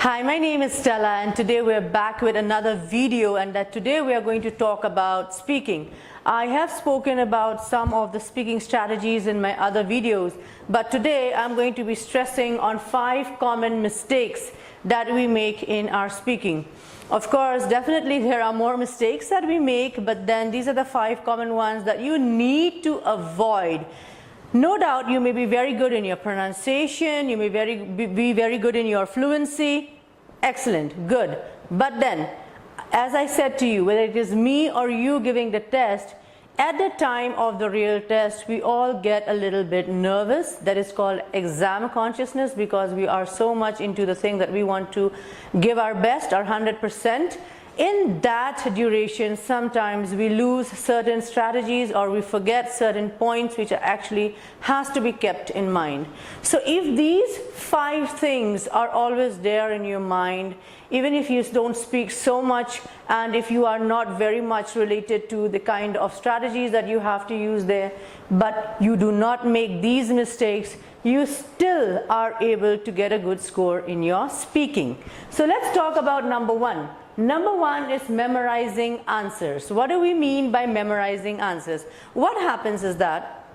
Hi, my name is Stella and today we're back with another video, and today we are going to talk about speaking. I have spoken about some of the speaking strategies in my other videos, but today I'm going to be stressing on 5 common mistakes that we make in our speaking. Of course, definitely there are more mistakes that we make, but then these are the 5 common ones that you need to avoid. No doubt you may be very good in your pronunciation, you may be very good in your fluency. Excellent, good. But then, as I said to you, whether it is me or you giving the test, at the time of the real test, we all get a little bit nervous. That is called exam consciousness, because we are so much into the thing that we want to give our best, our 100%. In that duration, sometimes we lose certain strategies or we forget certain points which actually has to be kept in mind. So if these 5 things are always there in your mind, even if you don't speak so much and if you are not very much related to the kind of strategies that you have to use there, but you do not make these mistakes, you still are able to get a good score in your speaking. So let's talk about number 1. Number 1 is memorizing answers. What do we mean by memorizing answers? What happens is that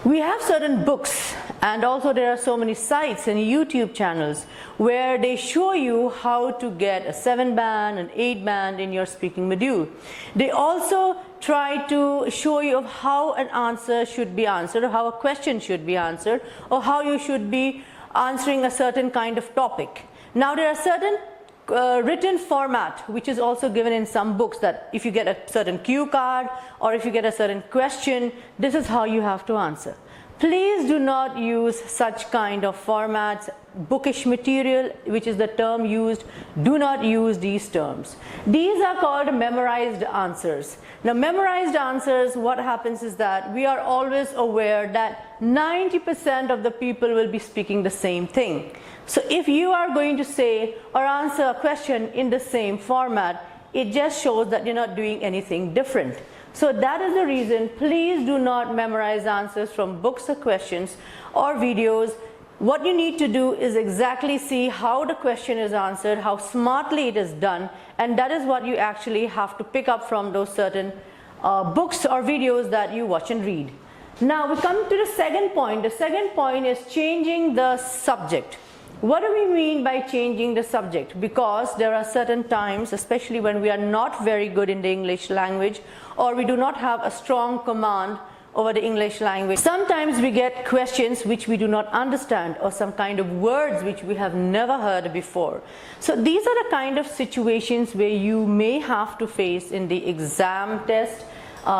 we have certain books, and also there are so many sites and YouTube channels where they show you how to get a 7-band, an 8-band in your speaking module. They also try to show you how an answer should be answered, or how a question should be answered, or how you should be answering a certain kind of topic. Now there are certain written format which is also given in some books, that if you get a certain cue card or if you get a certain question, this is how you have to answer. Please do not use such kind of formats, bookish material, which is the term used. Do not use these terms. These are called memorized answers. Now, memorized answers, what happens is that we are always aware that 90% of the people will be speaking the same thing. So if you are going to say or answer a question in the same format, it just shows that you're not doing anything different. So that is the reason, please do not memorize answers from books or questions or videos. What you need to do is exactly see how the question is answered, how smartly it is done, and that is what you actually have to pick up from those certain books or videos that you watch and read. Now we come to the second point. The second point is changing the subject. What do we mean by changing the subject? Because there are certain times, especially when we are not very good in the English language, or we do not have a strong command over the English language. Sometimes we get questions which we do not understand, or some kind of words which we have never heard before. So these are the kind of situations where you may have to face in the exam test,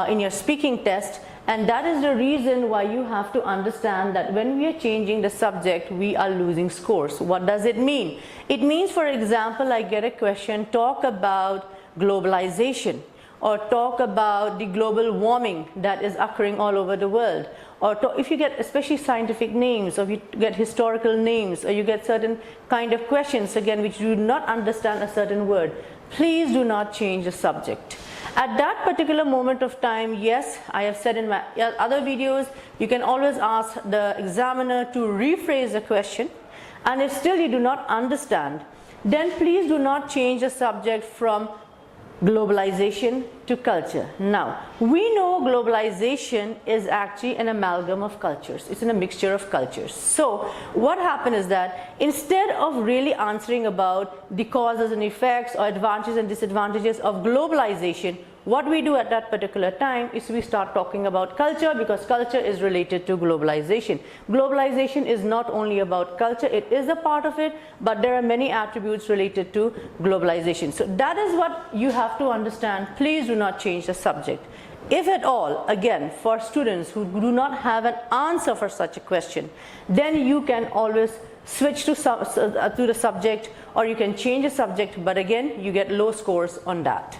in your speaking test. And that is the reason why you have to understand that when we are changing the subject, we are losing scores. What does it mean? It means, for example, I get a question, talk about globalization, or talk about the global warming that is occurring all over the world. Or if you get especially scientific names, or if you get historical names, or you get certain kind of questions, again, which you do not understand a certain word, please do not change the subject. At that particular moment of time, yes, I have said in my other videos, you can always ask the examiner to rephrase the question, and if still you do not understand, then please do not change the subject from globalization to culture. Now, we know globalization is actually an amalgam of cultures. It's in a mixture of cultures. So what happened is that instead of really answering about the causes and effects or advantages and disadvantages of globalization, what we do at that particular time is we start talking about culture, because culture is related to globalization. Globalization is not only about culture, it is a part of it, but there are many attributes related to globalization. So that is what you have to understand. Please do not change the subject. If at all, again, for students who do not have an answer for such a question, then you can always switch to the subject, or you can change the subject, but again, you get low scores on that.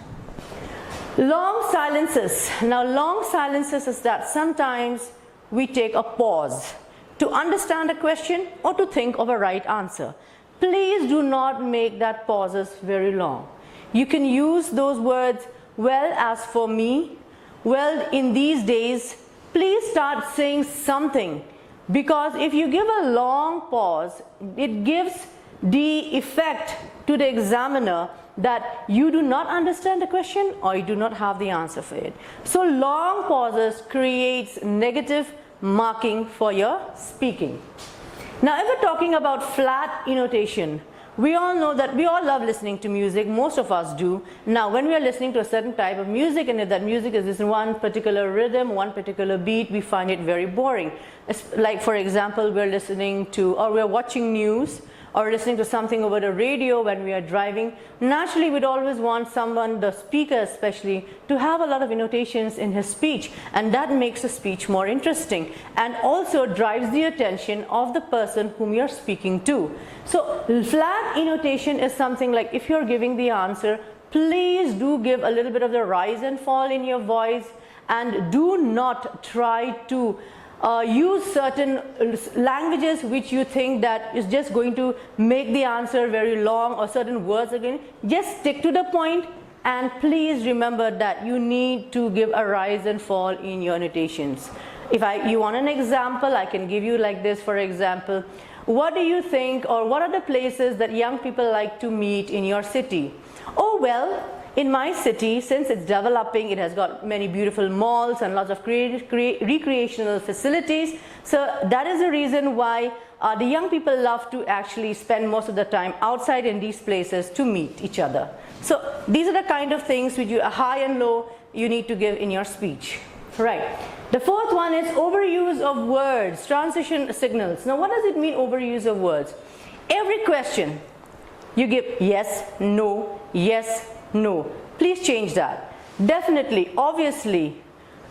Long silences. Now, long silences is that sometimes we take a pause to understand a question or to think of a right answer. Please do not make that pauses very long. You can use those words, well, as for me, well, in these days. Please start saying something, because if you give a long pause, it gives the effect to the examiner that you do not understand the question or you do not have the answer for it. So long pauses creates negative marking for your speaking. Now, if we're talking about flat intonation, we all know that we all love listening to music, most of us do. Now, when we are listening to a certain type of music, and if that music is in one particular rhythm, one particular beat, we find it very boring. Like, for example, we're listening to, or we're watching news, or listening to something over the radio when we are driving. Naturally, we'd always want someone, the speaker especially, to have a lot of intonations in his speech, and that makes the speech more interesting and also drives the attention of the person whom you're speaking to. So flat intonation is something like, if you're giving the answer, please do give a little bit of the rise and fall in your voice, and do not try to use certain languages which you think that is just going to make the answer very long, or certain words again. Just stick to the point, and please remember that you need to give a rise and fall in your notations. If you want an example, I can give you like this. For example, what do you think, or what are the places that young people like to meet in your city? Oh, well, in my city, since it's developing, it has got many beautiful malls and lots of recreational facilities. So that is the reason why the young people love to actually spend most of the time outside in these places to meet each other. So these are the kind of things which you, high and low, you need to give in your speech. Right. The fourth one is overuse of words, transition signals. Now, what does it mean, overuse of words? Every question you give yes, no, yes, no. Please change that. Definitely, obviously,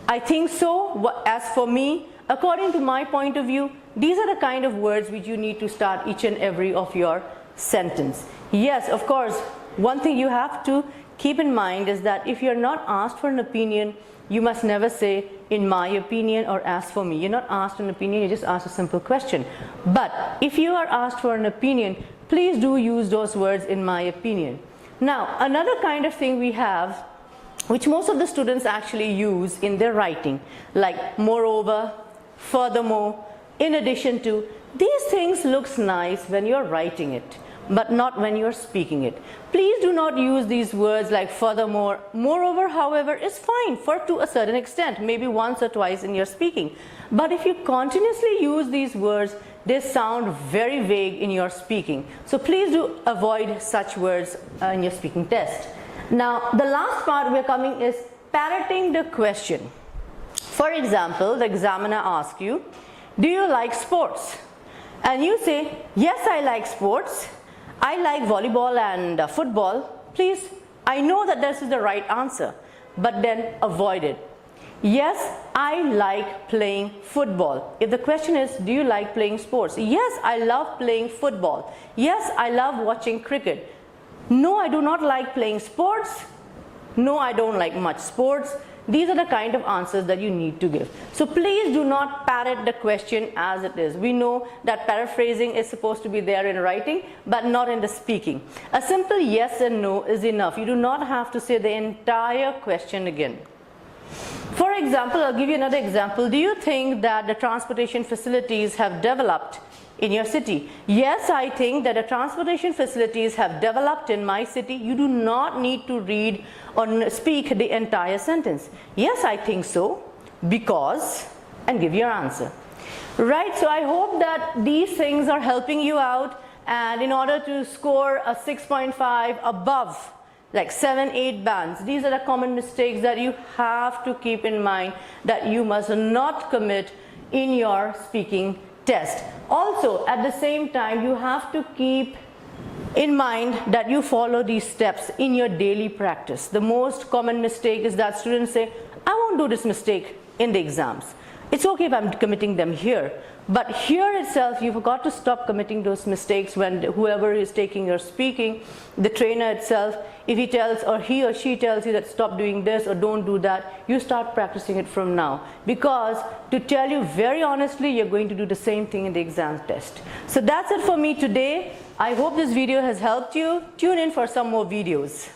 I think so, as for me, according to my point of view, these are the kind of words which you need to start each and every of your sentence. Yes, of course, one thing you have to keep in mind is that if you're not asked for an opinion, you must never say, in my opinion, or as for me. You're not asked an opinion, you just ask a simple question. But if you are asked for an opinion, please do use those words, in my opinion. Now, another kind of thing we have, which most of the students actually use in their writing, like moreover, furthermore, in addition to, these things looks nice when you're writing it, but not when you're speaking it. Please do not use these words like furthermore. Moreover, however, is fine to a certain extent, maybe once or twice in your speaking. But if you continuously use these words, they sound very vague in your speaking. So please do avoid such words in your speaking test. Now, the last part we're coming is parroting the question. For example, the examiner asks you, do you like sports? And you say, yes, I like sports. I like volleyball and football. Please, I know that this is the right answer, but then avoid it. Yes, I like playing football. If the question is, do you like playing sports? Yes, I love playing football. Yes, I love watching cricket. No, I do not like playing sports. No, I don't like much sports. These are the kind of answers that you need to give. So please do not parrot the question as it is. We know that paraphrasing is supposed to be there in writing, but not in the speaking. A simple yes and no is enough. You do not have to say the entire question again. For example, I'll give you another example. Do you think that the transportation facilities have developed in your city? Yes, I think that the transportation facilities have developed in my city. You do not need to read or speak the entire sentence. Yes, I think so, because, and give your answer. Right, so I hope that these things are helping you out, and in order to score a 6.5 above, like 7-8 bands, these are the common mistakes that you have to keep in mind that you must not commit in your speaking test. Also, at the same time, you have to keep in mind that you follow these steps in your daily practice. The most common mistake is that students say, I won't do this mistake in the exams. It's okay if I'm committing them here, but here itself you've got to stop committing those mistakes when whoever is taking your speaking, the trainer itself, if he tells or he or she tells you that stop doing this or don't do that, you start practicing it from now, because to tell you very honestly, you're going to do the same thing in the exam test. So that's it for me today. I hope this video has helped you. Tune in for some more videos.